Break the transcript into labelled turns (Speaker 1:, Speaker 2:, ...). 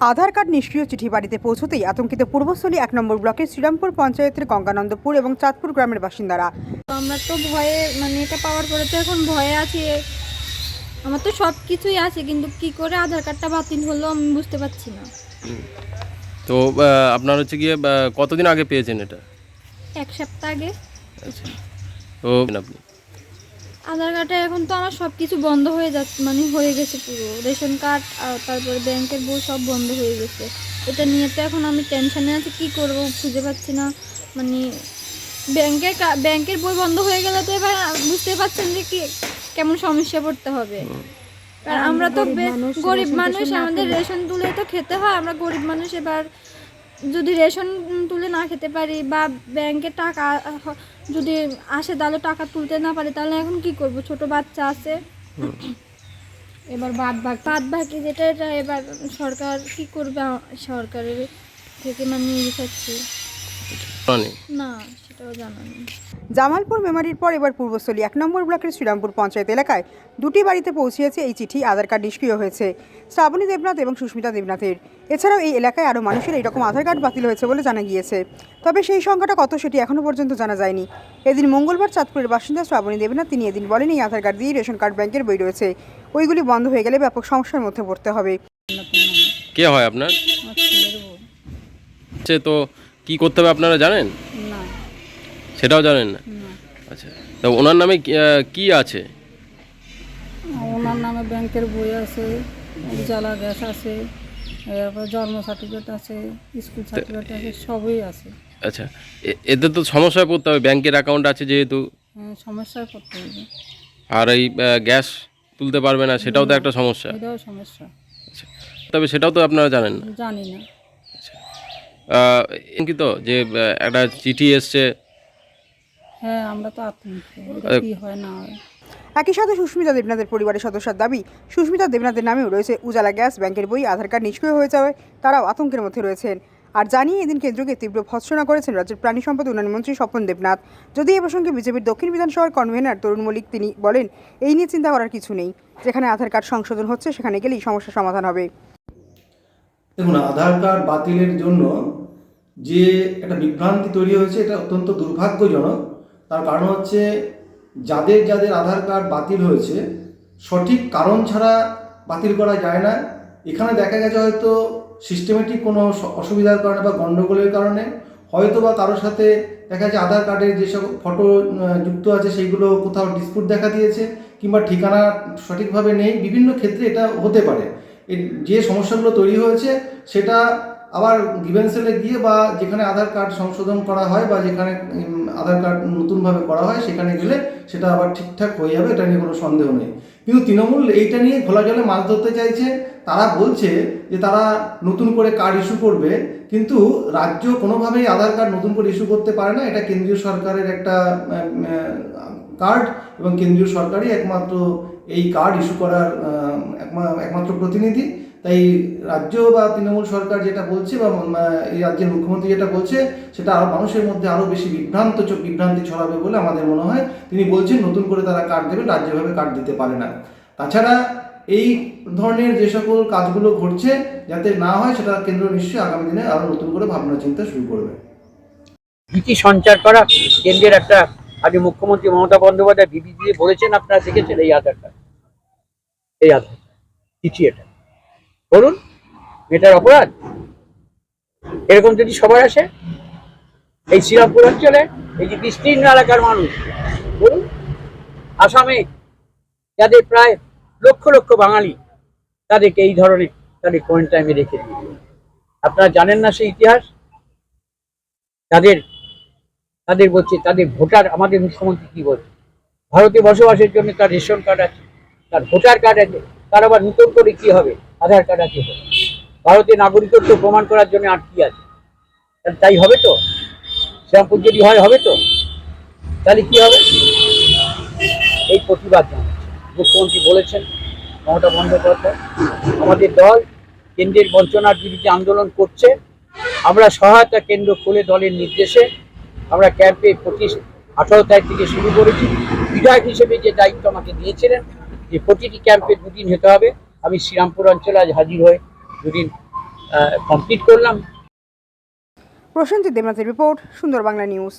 Speaker 1: আধার card নিষ্ক্রিয় চিঠি বাড়িতে পৌঁছতেই আতঙ্কিত পূর্বস্থলী 1 নম্বর ব্লকের শ্রীরামপুর পঞ্চায়েতের গঙ্গানন্দপুর এবং চাঁদপুর গ্রামের বাসিন্দারা।
Speaker 2: আমরা তো ভয়ে এটা পাওয়ার পরে তো এখন ভয়ে আছি। আমার তো সব কিছুই আছে, কিন্তু কি করে আধার কার্ডটা বাতিল হলো আমি বুঝতে পারছি না।
Speaker 3: তো আপনার হচ্ছে গিয়ে কতদিন আগে পেয়েছেন এটা?
Speaker 2: 1 সপ্তাহ আগে।
Speaker 3: আচ্ছা, তো আপনি
Speaker 2: আধার কার্ডে এখন তো আমার সব কিছু বন্ধ হয়ে যাচ্ছে, হয়ে গেছে পুরো রেশন কার্ড আর তারপরে ব্যাংকের বই সব বন্ধ হয়ে গেছে। এটা নিয়ে তো এখন আমি টেনশনে আছি, কি করব খুঁজে পাচ্ছি না। ব্যাংকের বই বন্ধ হয়ে গেলে তো এবার বুঝতে পারছেন যে কি কেমন সমস্যা পড়তে হবে। কারণ আমরা তো গরিব মানুষ, আমাদের রেশন তুলে তো খেতে হয়। আমরা গরিব মানুষ, এবার যদি রেশন তুলে না খেতে পারি বা ব্যাংকে টাকা যদি আসে তাহলে টাকা তুলতে না পারি, তাহলে এখন কি করব? ছোট বাচ্চা আছে, এবার বাদ বাকি যেটা এটা এবার সরকার কি করবে? সরকারের থেকে নিয়ে যাচ্ছি না, সেটাও জানা নেই।
Speaker 1: জামালপুর মেমারির পর এবার পূর্বস্থলী 1 নম্বর ব্লকের শ্রীরামপুর পঞ্চায়েত এলাকায় দুটি বাড়িতে পৌঁছিয়েছে এই চিঠি। আধার কার্ড নিষ্ক্রিয় হয়েছে শ্রাবণী দেবনাথ এবং সুস্মিতা দেবনাথের। এছাড়াও এই এলাকায় আরও মানুষের এইরকম আধার কার্ড বাতিল হয়েছে বলে জানা গিয়েছে, তবে সেই সংখ্যাটা কত সেটি এখনও পর্যন্ত জানা যায়নি। এদিন মঙ্গলবার চাঁদপুরের বাসিন্দা শ্রাবণী দেবনাথ তিনি এদিন বলেন, এই আধার কার্ড দিয়ে রেশন কার্ড ব্যাংকের বই রয়েছে, ওইগুলি বন্ধ হয়ে গেলে ব্যাপক সমস্যার মধ্যে পড়তে হবে।
Speaker 3: কে হয় আপনার? তো কি করতে হবে আপনারা জানেন?
Speaker 2: না,
Speaker 3: সেটাও জানেন না? আচ্ছা, তো ওনার নামে কি আছে?
Speaker 4: ওনার নামে ব্যাংকের বই আছে, উজালা গ্যাস আছে, এরপর জন্ম সার্টিফিকেট আছে, স্কুল সার্টিফিকেট আছে, সবই আছে।
Speaker 3: আচ্ছা, এতে তো সমস্যায় পড়তে হবে, ব্যাংকের অ্যাকাউন্ট আছে যেহেতু।
Speaker 4: সমস্যায় পড়তে হবে।
Speaker 3: আর এই গ্যাস তুলতে পারবে না, সেটাও তো একটা সমস্যা।
Speaker 4: এটাও সমস্যা।
Speaker 3: আচ্ছা, তবে সেটাও তো আপনারা জানেন না?
Speaker 4: জানি না।
Speaker 3: আচ্ছা, কি তো যে একটা চিঠি এসছে?
Speaker 4: হ্যাঁ, আমরা তো আতঙ্কিত, এটা কি হয় না হয়।
Speaker 1: একই সাথে সুস্মিতা দেবনাথের পরিবারের সদস্যের দাবি, সুস্মিতা দেবনাথের নামেও রয়েছে উজালা গ্যাস, ব্যাংকের বই, আধার কার্ড নিষ্ক্রিয় হয়ে যাওয়ায় তারাও আতঙ্কের মধ্যে রয়েছেন। আর জানিয়ে এদিন কেন্দ্রকে তীব্র ভৎসনা করেছেন রাজ্যের প্রাণী সম্পদ উন্নয়ন মন্ত্রী স্বপন দেবনাথ। যদি এ প্রসঙ্গে বিজেপির দক্ষিণ বিধানসভার কনভেনার তরুণ মল্লিক তিনি বলেন, এই নিয়ে চিন্তা করার কিছু নেই, যেখানে আধার কার্ড সংশোধন হচ্ছে সেখানে গেলেই সমস্যার সমাধান হবে।
Speaker 5: দেখুন, আধার কার্ড বাতিলের জন্য যে একটা বিভ্রান্তি তৈরি হয়েছে, এটা অত্যন্ত দুর্ভাগ্যজনক। তার কারণ হচ্ছে, যাদের যাদের আধার কার্ড বাতিল হয়েছে সঠিক কারণ ছাড়া বাতিল করা যায় না। এখানে দেখা গেছে হয়তো সিস্টেমেটিক কোনো অসুবিধার কারণে বা গণ্ডগোলের কারণে হয়তো বা কারোর সাথে দেখা যাচ্ছে আধার কার্ডের যেসব ফটো যুক্ত আছে সেইগুলো কোথাও ডিসপুট দেখা দিয়েছে, কিংবা ঠিকানা সঠিকভাবে নেই। বিভিন্ন ক্ষেত্রে এটা হতে পারে। যে সমস্যাগুলো তৈরি হয়েছে সেটা আবার গ্রিভেন্সেলে গিয়ে বা যেখানে আধার কার্ড সংশোধন করা হয় বা যেখানে আধার কার্ড নতুনভাবে করা হয় সেখানে গেলে সেটা আবার ঠিকঠাক হয়ে যাবে, এটা নিয়ে কোনো সন্দেহ নেই। কিন্তু তৃণমূল এইটা নিয়ে ঘোলা জলে মাছ ধরতে চাইছে। তারা বলছে যে তারা নতুন করে কার্ড ইস্যু করবে, কিন্তু রাজ্য কোনোভাবেই আধার কার্ড নতুন করে ইস্যু করতে পারে না। এটা কেন্দ্রীয় সরকারের একটা কার্ড এবং কেন্দ্রীয় সরকারই একমাত্র এই কার্ড ইস্যু করার একমাত্র প্রতিনিধি। তাই রাজ্য বা তৃণমূল সরকার যেটা বলছে বা এই রাজ্যের মুখ্যমন্ত্রী যেটা বলছে সেটা আরও মানুষের মধ্যে আরও বেশি বিভ্রান্তি ছড়াবে বলে আমাদের মনে হয়। তিনি বলছেন নতুন করে তারা কার্ড দেবেন, রাজ্যভাবে কার্ড দিতে পারে না। তাছাড়া এই ধরনের যে সকল কাজগুলো ঘটছে যাতে না হয়, সেটা কেন্দ্র নিশ্চয়ই আগামী দিনে আরও নতুন করে ভাবনা চিন্তা শুরু করবে।
Speaker 6: ভীতি সঞ্চার করা কেন্দ্রের একটা, আগে মুখ্যমন্ত্রী মমতা বন্দ্যোপাধ্যায় বিবৃতিতে বলেছেন, আপনারা দেখেছেন, এই আধার কার্ড, এই আধার চিঠি, এটা বলুন এটার অপরাধ? এরকম যদি সবার আসে এই শ্রীরামপুর অঞ্চলে, এই যে বিস্তীর্ণ এলাকার মানুষ, বলুন আসামে যাদের প্রায় লক্ষ লক্ষ বাঙালি, তাদেরকে এই ধরনের তাদের কোয়ারেন্টাইনে রেখে দিয়ে, আপনারা জানেন না সেই ইতিহাস? তাদের বলছে তাদের ভোটার, আমাদের মুখ্যমন্ত্রী কি বলছে, ভারতে বসবাসের জন্য তার রেশন কার্ড আছে, তার ভোটার কার্ড আছে, তার আবার নতুন করে কি হবে আধার কার্ড আছে, ভারতের নাগরিকত্ব প্রমাণ করার জন্য আর কি আছে? তাই হবে তো? শ্রীরামপুর যদি হবে তো? তাহলে কি হবে? এই প্রতিবাদ জানাচ্ছে মুখ্যমন্ত্রী বলেছেন, মমতা বন্দ্যোপাধ্যায়, আমাদের দল কেন্দ্রের বঞ্চনার বিরুদ্ধে আন্দোলন করছে। আমরা সহায়তা কেন্দ্র খুলে দলের নির্দেশে আমরা ক্যাম্পে 18 তারিখ থেকে শুরু করেছি। বিধায়ক হিসেবে যে দায়িত্ব আমাকে দিয়েছিলেন যে প্রতিটি ক্যাম্পে 2 দিন হতে হবে, আমি শ্রীরামপুর অঞ্চলে আজ হাজির হয়ে 2 দিন কমপ্লিট করলাম।
Speaker 1: প্রসেনজিৎ দেবনাথের রিপোর্ট, সুন্দর বাংলা নিউজ।